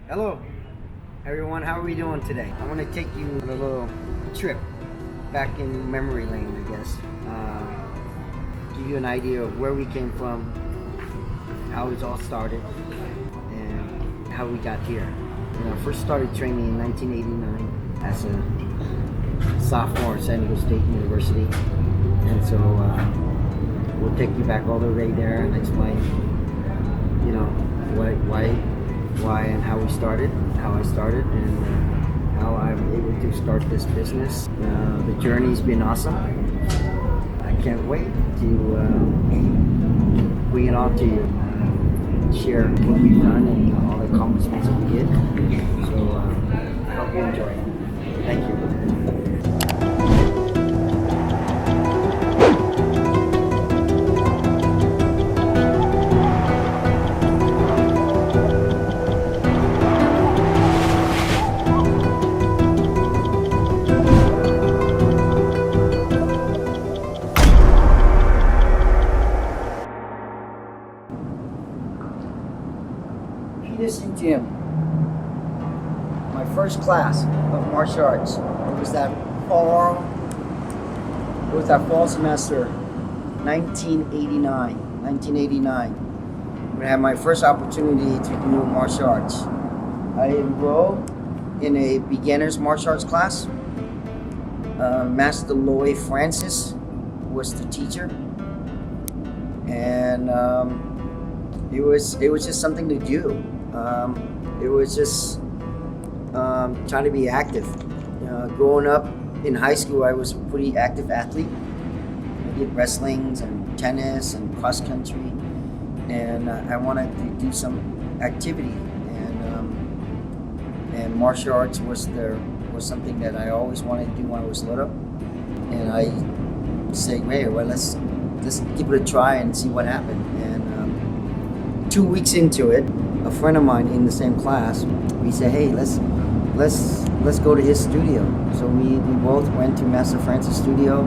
Hello, everyone. How are we doing today? I want to take you on a little trip back in memory lane, I guess. Give you an idea of where we came from, how it all started, and how we got here. I first started training in 1989 as a sophomore at San Diego State University, and so we'll take you back all the way there and explain, why and how we started, how I started, and how I'm able to start this business. The journey's been awesome. I can't wait to bring it on to you, share what we've done and all the accomplishments that we did. So I hope you enjoy it. Thank you. Peterson Gym. My first class of martial arts. It was that fall semester, 1989. When I had my first opportunity to do martial arts. I enrolled in a beginner's martial arts class. Master Lloyd Francis was the teacher, and it was just something to do. It was just trying to be active. Growing up in high school, I was a pretty active athlete. I did wrestlings and tennis and cross country, and I wanted to do some activity. And martial arts was something that I always wanted to do when I was little. And I said, hey, well, let's give it a try and see what happened. And 2 weeks into it, a friend of mine in the same class, we said, hey, let's go to his studio. So we both went to Master Francis' studio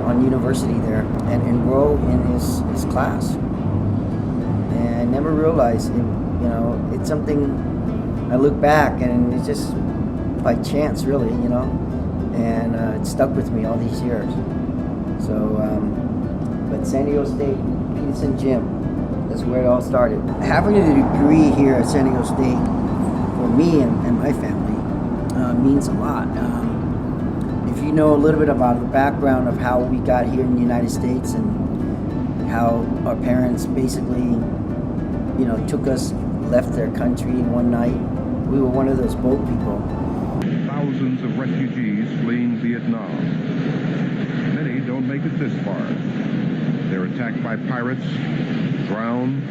on university there and enrolled in his class. And I never realized, it's something I look back and it's just by chance, really, and it stuck with me all these years. So, but San Diego State, Peterson Gym, that's where it all started. Having a degree here at San Diego State for me and my family means a lot. If you know a little bit about the background of how we got here in the United States and how our parents basically, took us, left their country in one night. We were one of those boat people. Thousands of refugees fleeing Vietnam. Many don't make it this far. They're attacked by pirates, drown,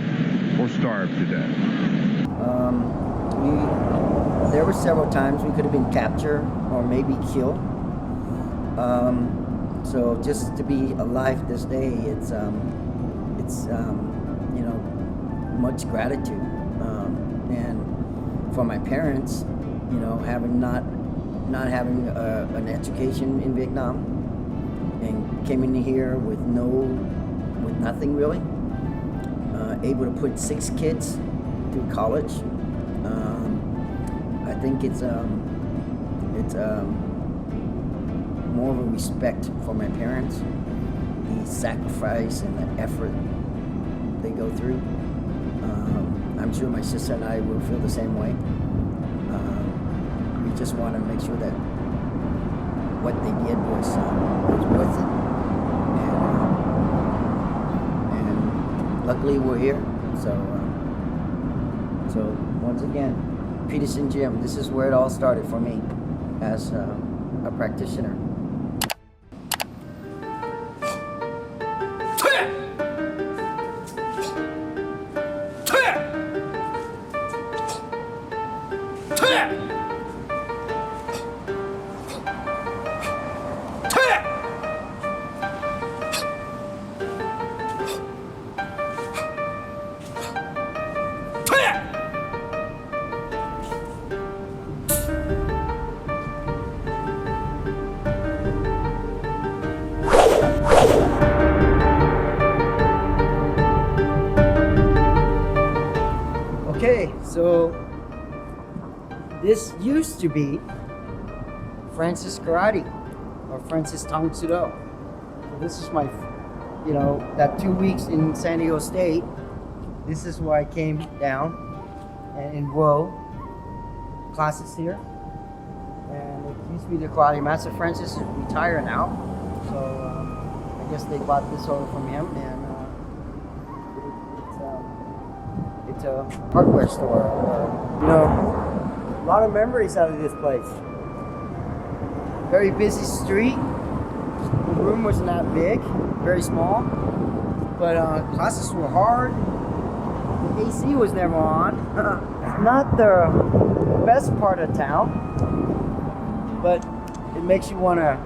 or starve to death. There were several times we could have been captured or maybe killed. So just to be alive this day, it's much gratitude. And for my parents, having not having an education in Vietnam and came in here with nothing really. Able to put 6 kids through college. I think it's more of a respect for my parents, the sacrifice and the effort they go through. I'm sure my sister and I will feel the same way. We just want to make sure that what they did was worth it. And luckily we're here. So once again, Peterson Gym, this is where it all started for me as a practitioner. This used to be Francis Karate or Francis Tang Sudo. So this is my, that 2 weeks in San Diego State. This is where I came down and enrolled classes here. And it used to be the karate. Master Francis is retired now, so I guess they bought this over from him, and it's a hardware store. A lot of memories out of this place. Very busy street. The room was not big, very small, but classes were hard. The AC was never on. Not the best part of town, but it makes you want to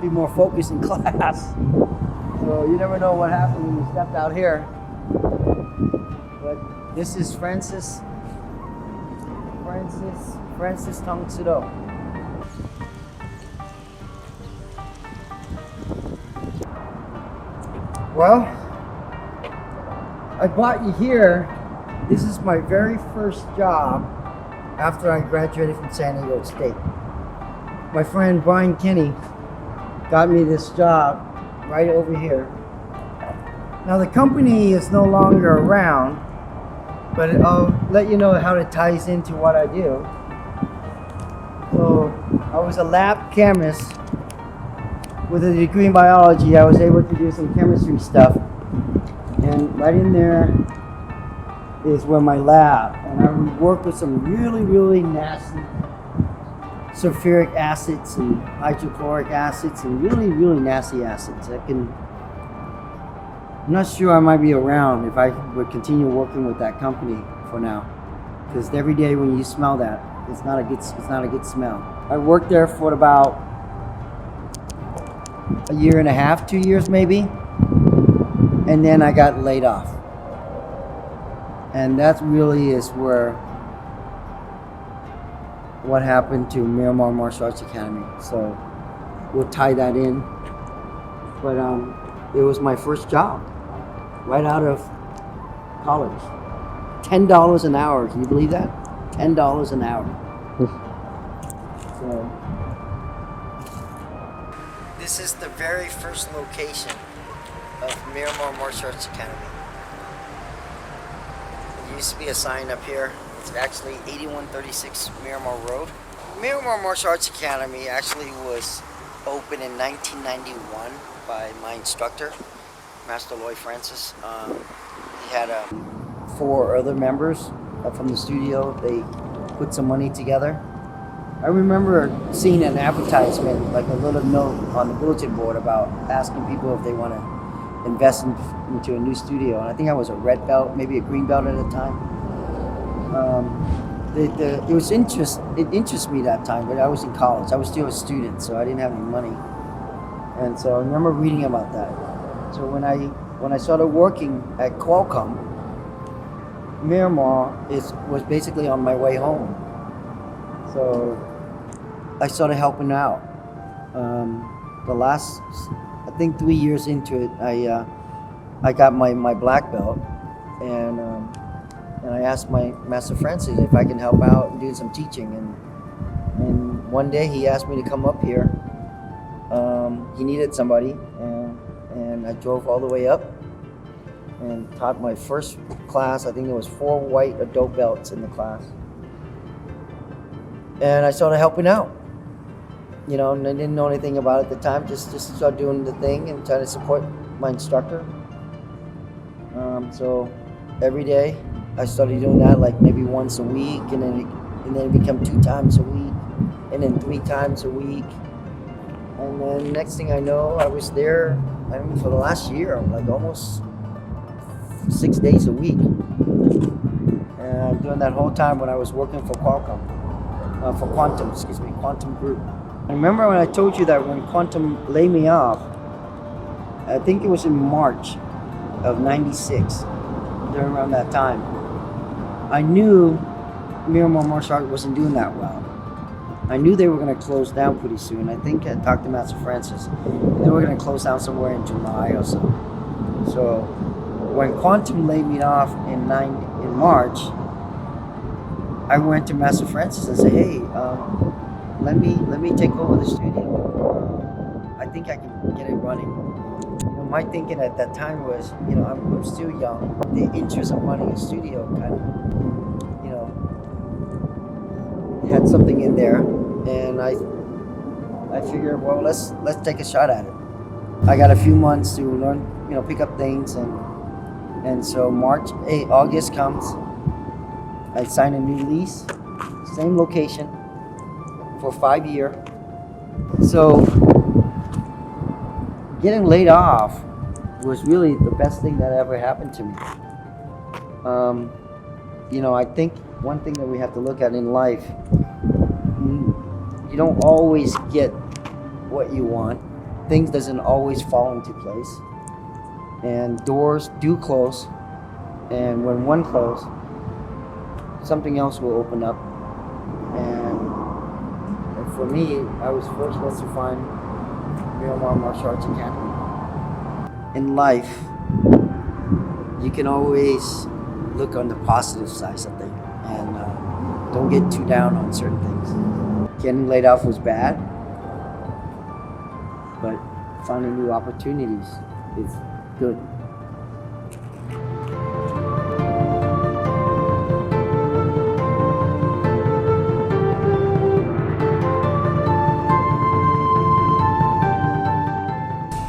be more focused in class. So you never know what happened when you stepped out here. But this is Francis Tang Sudo. Well, I brought you here. This is my very first job after I graduated from San Diego State. My friend Brian Kinney got me this job right over here. Now the company is no longer around, but I'll let you know how it ties into what I do. So I was a lab chemist with a degree in biology. I was able to do some chemistry stuff, and right in there is where my lab, and I would work with some really nasty sulfuric acids and hydrochloric acids and really nasty acids. I'm not sure I might be around if I would continue working with that company for now, because every day when you smell that, it's not a good smell. I worked there for about a year and a half, 2 years maybe, and then I got laid off. And that really is what happened to Miramar Martial Arts Academy. So we'll tie that in. But it was my first job right out of college. $10 an hour. Can you believe that? $10 an hour. So this is the very first location of Miramar Martial Arts Academy. There used to be a sign up here. It's actually 8136 Miramar Road. Miramar Martial Arts Academy actually was opened in 1991 by my instructor, Master Lloyd Francis. He had 4 other members from the studio. They put some money together. I remember seeing an advertisement, like a little note on the bulletin board about asking people if they want to invest into a new studio. And I think I was a red belt, maybe a green belt at the time. It interested me that time, but I was in college. I was still a student, so I didn't have any money. And so I remember reading about that. So when I started working at Qualcomm, Miramar was basically on my way home. So I started helping out. The last, I think 3 years into it, I got my black belt, and I asked my Master Francis if I can help out and do some teaching. And one day he asked me to come up here. He needed somebody, and I drove all the way up and taught my first class. I think there was 4 white adult belts in the class. And I started helping out. And I didn't know anything about it at the time, just started doing the thing and trying to support my instructor. So every day I started doing that, like maybe once a week, and then it became 2 times a week, and then 3 times a week. And then next thing I know, I was there, for the last year, like almost 6 days a week. And doing that whole time when I was working for Qualcomm, Quantum Group. I remember when I told you that when Quantum laid me off, I think it was in March of '96, during around that time, I knew Miramar Martial Arts wasn't doing that well. I knew they were going to close down pretty soon. I think I talked to Master Francis. They were going to close down somewhere in July or so. So when Quantum laid me off in March, I went to Master Francis and said, "Hey, let me take over the studio. I think I can get it running." My thinking at that time was, I'm still young. The interest of running a studio kind of, had something in there, and I figured, well, let's take a shot at it. I got a few months to learn, pick up things, and so August comes. I sign a new lease, same location, for 5 years. So getting laid off was really the best thing that ever happened to me. I think one thing that we have to look at in life, you don't always get what you want. Things doesn't always fall into place, and doors do close, and when one closes, something else will open up. And for me, I was fortunate to find Miramar Martial Arts Academy. In life, you can always look on the positive side of things, and don't get too down on certain things. Getting laid off was bad, but finding new opportunities is good.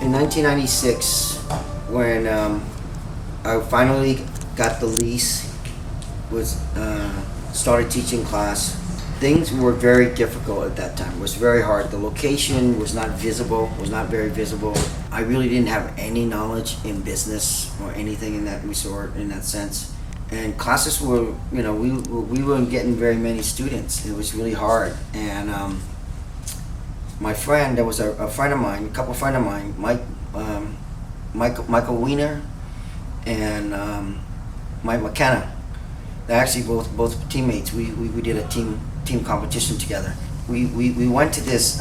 In 1996, when I finally got the lease, started teaching class, things were very difficult at that time. It was very hard. The location was not very visible. I really didn't have any knowledge in business or anything in that resort, in that sense. And classes were, we weren't getting very many students. It was really hard. And my friend, there was a couple friend of mine, Michael Wiener and Mike McKenna. They're actually both teammates. We did a team competition together. We went to this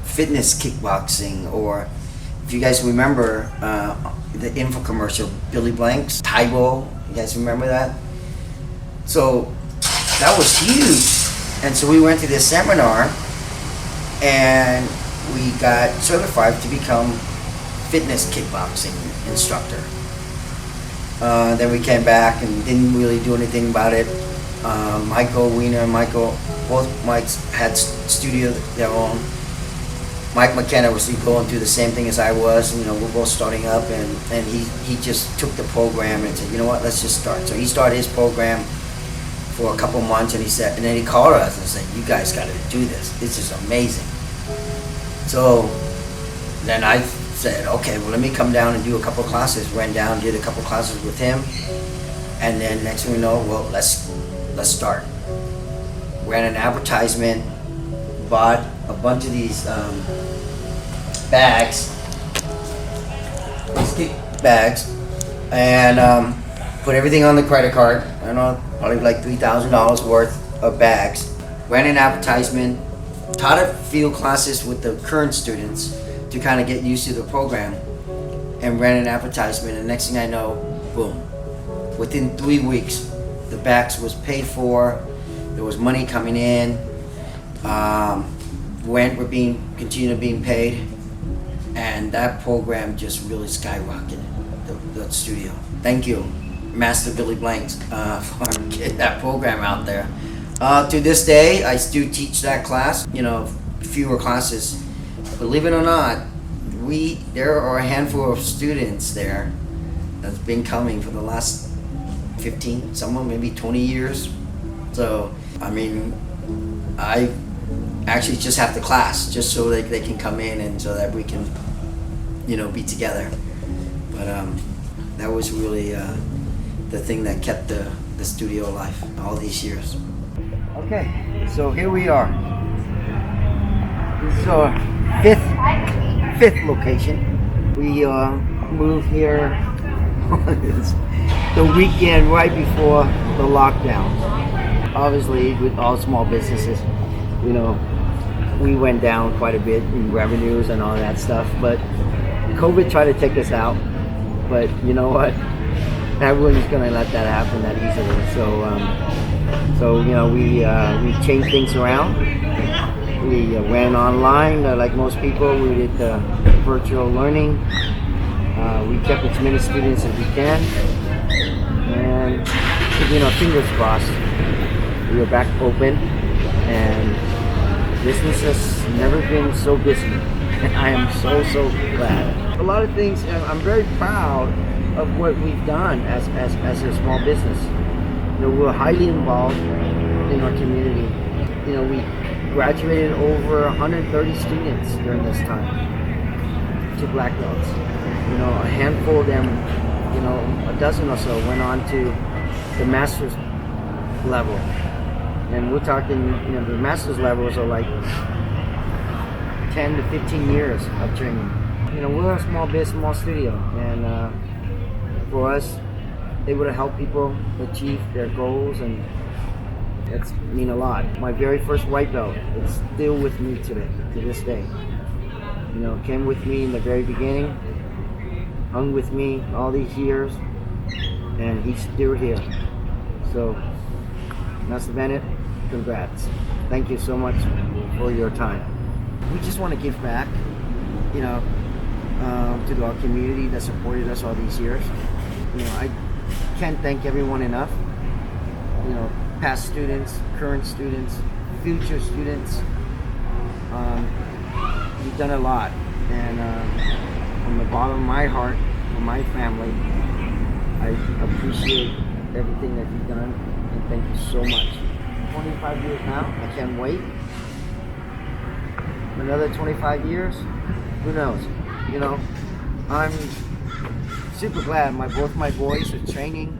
fitness kickboxing, or if you guys remember the info commercial, Billy Blanks, Taibo. You guys remember that? So that was huge. And so we went to this seminar, and we got certified to become fitness kickboxing instructor. Then we came back and didn't really do anything about it. Michael Wiener and both Mikes had studio their own. Mike McKenna was going through the same thing as I was. We're both starting up, and he just took the program and said, you know what, let's just start. So he started his program for a couple months, and then he called us and said, you guys got to do this. This is amazing. So then I said, okay, well, let me come down and do a couple classes. Went down, did a couple classes with him, and then next thing we know, well, let's start. Ran an advertisement, bought a bunch of these bags, these kick bags, and put everything on the credit card. I don't know, probably like $3,000 worth of bags. Ran an advertisement, taught a few classes with the current students to kind of get used to the program, and ran an advertisement, and next thing I know, boom. Within 3 weeks, the bags was paid for, there was money coming in, rent were continued being paid, and that program just really skyrocketed, the studio. Thank you, Master Billy Blanks, for getting that program out there. To this day, I still teach that class, fewer classes. Believe it or not, there are a handful of students there that's been coming for the last 15, someone maybe 20 years. So, I actually just have the class just so they can come in and so that we can, be together. But that was really the thing that kept the studio alive all these years. Okay, so here we are. This is our fifth location. We moved here the weekend right before the lockdown. Obviously, with all small businesses, we went down quite a bit in revenues and all that stuff. But COVID tried to take us out. But you know what? Everyone's gonna let that happen that easily. So So we changed things around. We went online like most people. We did virtual learning. We kept as many students as we can, and fingers crossed, we are back open, and business has never been so busy, and I am so glad. A lot of things, I'm very proud of what we've done as a small business. We're highly involved in our community. We graduated over 130 students during this time to black belts. A handful of them, a dozen or so went on to the master's level. And we're talking, the master's levels are like 10 to 15 years of training. We're a small business, small studio, and for us, able to help people achieve their goals, and that's mean a lot. My very first white belt is still with me today, to this day. Came with me in the very beginning, hung with me all these years, and he's still here. So, Master Bennett, congrats. Thank you so much for your time. We just want to give back, to our community that supported us all these years. I can't thank everyone enough. Past students, current students, future students. You've done a lot, and from the bottom of my heart, for my family, I appreciate everything that you've done, and thank you so much. 25 years now, I can't wait. Another 25 years, who knows? I'm super glad both my boys are training.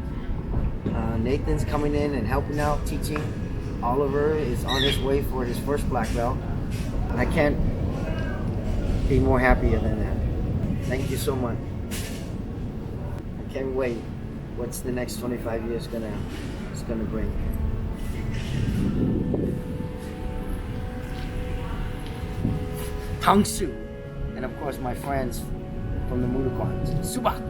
Nathan's coming in and helping out, teaching. Oliver is on his way for his first black belt. I can't be more happier than that. Thank you so much. I can't wait. What's the next 25 years gonna bring? Tang Su, and of course my friends from the Mudokons. Suba.